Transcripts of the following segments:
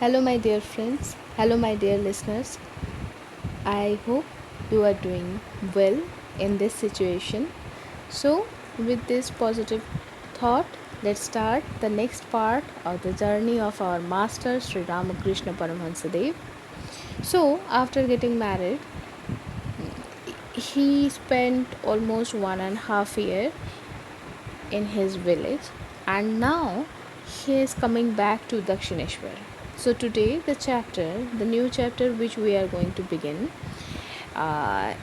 Hello, my dear friends. Hello, my dear listeners. I hope you are doing well in this situation. So, with this positive thought, let's start the next part of the journey of our master Sri Ramakrishna Paramahansadev. So, after getting married, he spent almost 1.5 year in his village, and now he is coming back to Dakshineshwar. So today the new chapter which we are going to begin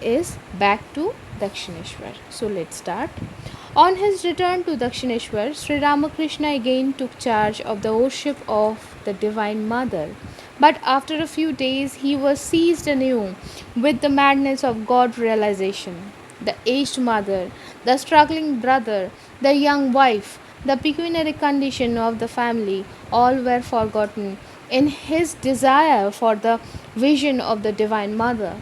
is back to Dakshineshwar. So let's start. On his return to Dakshineshwar, Sri Ramakrishna again took charge of the worship of the Divine Mother. But after a few days, he was seized anew with the madness of God realization. The aged mother, the struggling brother, the young wife, the pecuniary condition of the family, all were forgotten in his desire for the vision of the Divine Mother.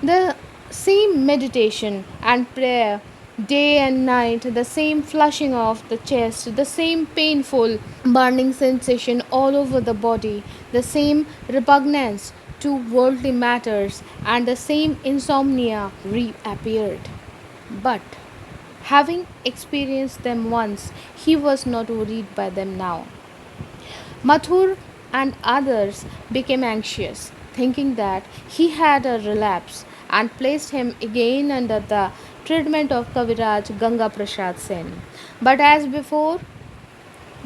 The same meditation and prayer, day and night, the same flushing of the chest, the same painful burning sensation all over the body, the same repugnance to worldly matters, and the same insomnia reappeared. But having experienced them once, he was not worried by them now. Mathur and others became anxious, thinking that he had a relapse, and placed him again under the treatment of Kaviraj Ganga Prasad Sen. But as before,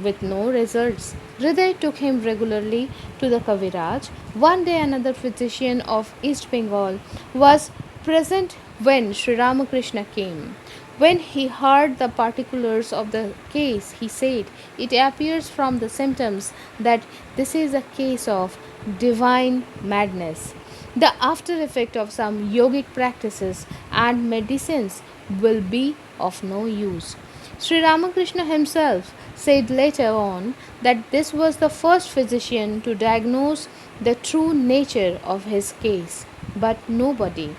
with no results, Hriday took him regularly to the Kaviraj. One day, another physician of East Bengal was present when Sri Ramakrishna came. When he heard the particulars of the case, he said, "It appears from the symptoms that this is a case of divine madness. The after effect of some yogic practices and medicines will be of no use." Sri Ramakrishna himself said later on that this was the first physician to diagnose the true nature of his case, but nobody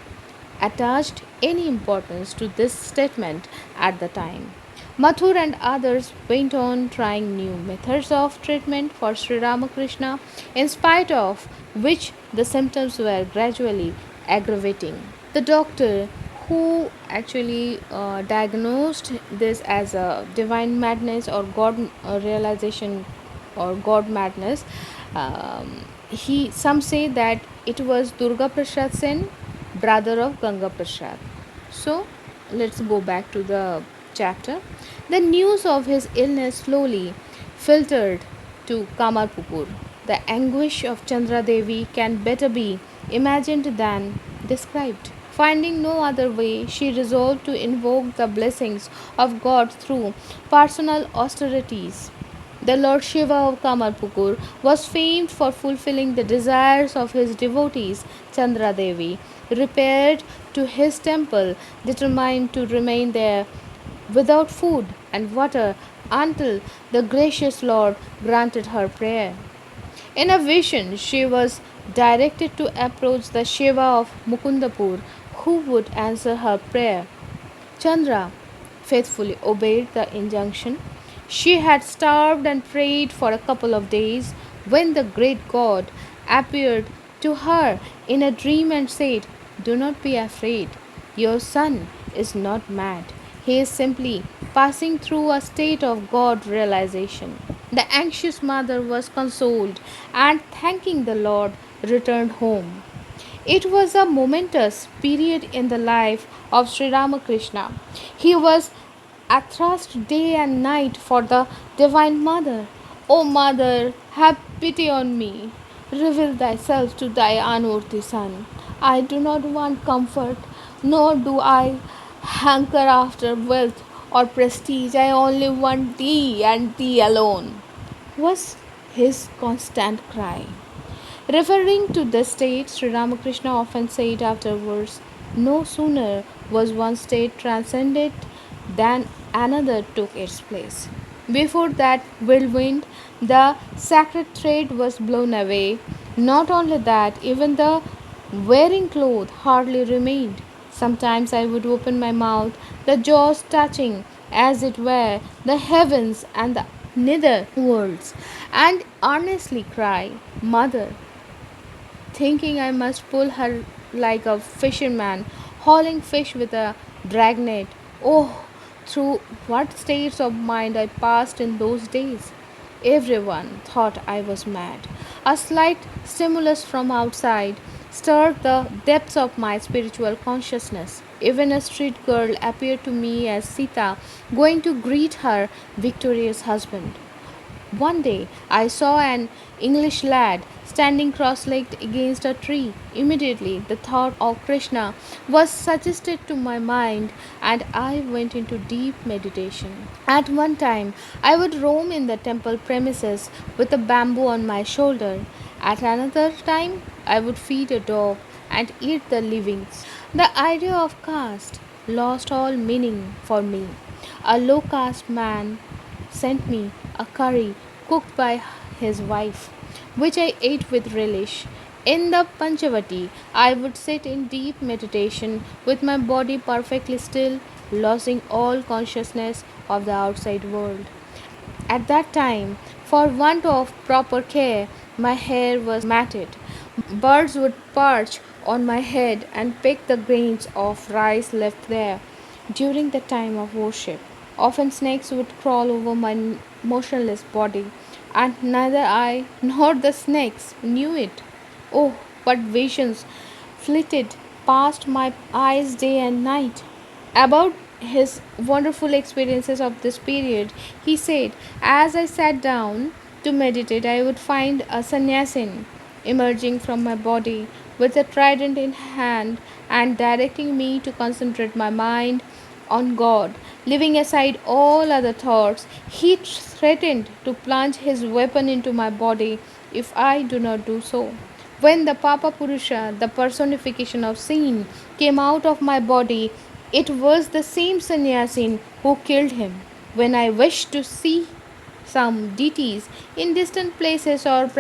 attached any importance to this statement at the time. Mathur and others went on trying new methods of treatment for Sri Ramakrishna, in spite of which the symptoms were gradually aggravating. The doctor who actually diagnosed this as a divine madness or God realization or God madness, he some say that it was Durga Prasad Sen, brother of Ganga Prasad. So let's go back to the chapter. The news of his illness slowly filtered to Kamarpukur. The anguish of Chandra Devi can better be imagined than described. Finding no other way, she resolved to invoke the blessings of God through personal austerities. The Lord Shiva of Kamarpukur was famed for fulfilling the desires of his devotees. Chandra Devi repaired to his temple, determined to remain there without food and water until the gracious Lord granted her prayer. In a vision, she was directed to approach the Shiva of Mukundapur, who would answer her prayer. Chandra faithfully obeyed the injunction. She had starved and prayed for a couple of days when the great God appeared to her in a dream and said, "Do not be afraid. Your son is not mad. He is simply passing through a state of God realization." The anxious mother was consoled and, thanking the Lord, returned home. It was a momentous period in the life of Sri Ramakrishna. He was athirst day and night for the Divine Mother. "O Mother, have pity on me. Reveal thyself to thy unworthy son. I do not want comfort, nor do I hanker after wealth or prestige. I only want thee and thee alone," was his constant cry. Referring to this state, Sri Ramakrishna often said afterwards, "No sooner was one state transcended than another took its place. Before that whirlwind, the sacred thread was blown away. Not only that, even the wearing cloth hardly remained. Sometimes I would open my mouth, the jaws touching, as it were, the heavens, and the neither worlds, and earnestly cry, Mother, thinking I must pull her like a fisherman hauling fish with a dragnet. Oh, through what states of mind I passed in those days! Everyone thought I was mad. A slight stimulus from outside stirred the depths of my spiritual consciousness. Even a street girl appeared to me as Sita going to greet her victorious husband. One day I saw an English lad standing cross legged against a tree. Immediately the thought of Krishna was suggested to my mind, and I went into deep meditation. At one time I would roam in the temple premises with a bamboo on my shoulder. At another time I would feed a dog and eat the leavings. The idea of caste lost all meaning for me. A low caste man sent me a curry cooked by his wife, which I ate with relish. In the Panchavati, I would sit in deep meditation with my body perfectly still, losing all consciousness of the outside world. At that time, for want of proper care, my hair was matted. Birds would perch on my head and pick the grains of rice left there during the time of worship. Often snakes would crawl over my motionless body, and neither I nor the snakes knew it. Oh, what visions flitted past my eyes day and night! About his wonderful experiences of this period, he said, as I sat down to meditate, I would find a sannyasin emerging from my body with a trident in hand and directing me to concentrate my mind on God. Leaving aside all other thoughts, he threatened to plunge his weapon into my body if I do not do so. When the Papa Purusha, the personification of sin, came out of my body, it was the same sannyasin who killed him. When I wished to see some deities in distant places or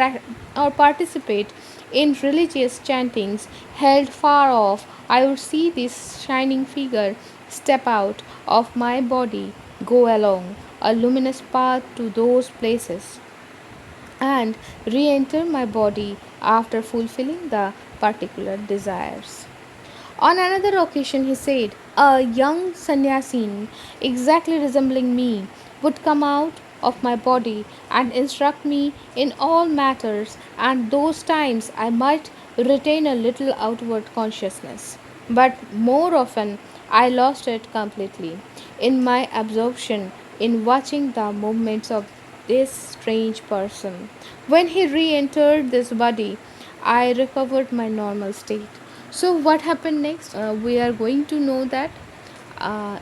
participate in religious chantings held far off, I would see this shining figure step out of my body, go along a luminous path to those places, and re enter my body after fulfilling the particular desires. On another occasion, he said, a young sannyasin, exactly resembling me, would come out of my body and instruct me in all matters, and those times I might retain a little outward consciousness. But more often, I lost it completely in my absorption in watching the movements of this strange person. When he re entered this body, I recovered my normal state. So, what happened next? We are going to know that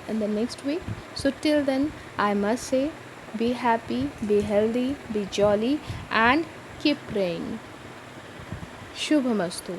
in the next week. So, till then, I must say be happy, be healthy, be jolly, and keep praying. Shubhamastu.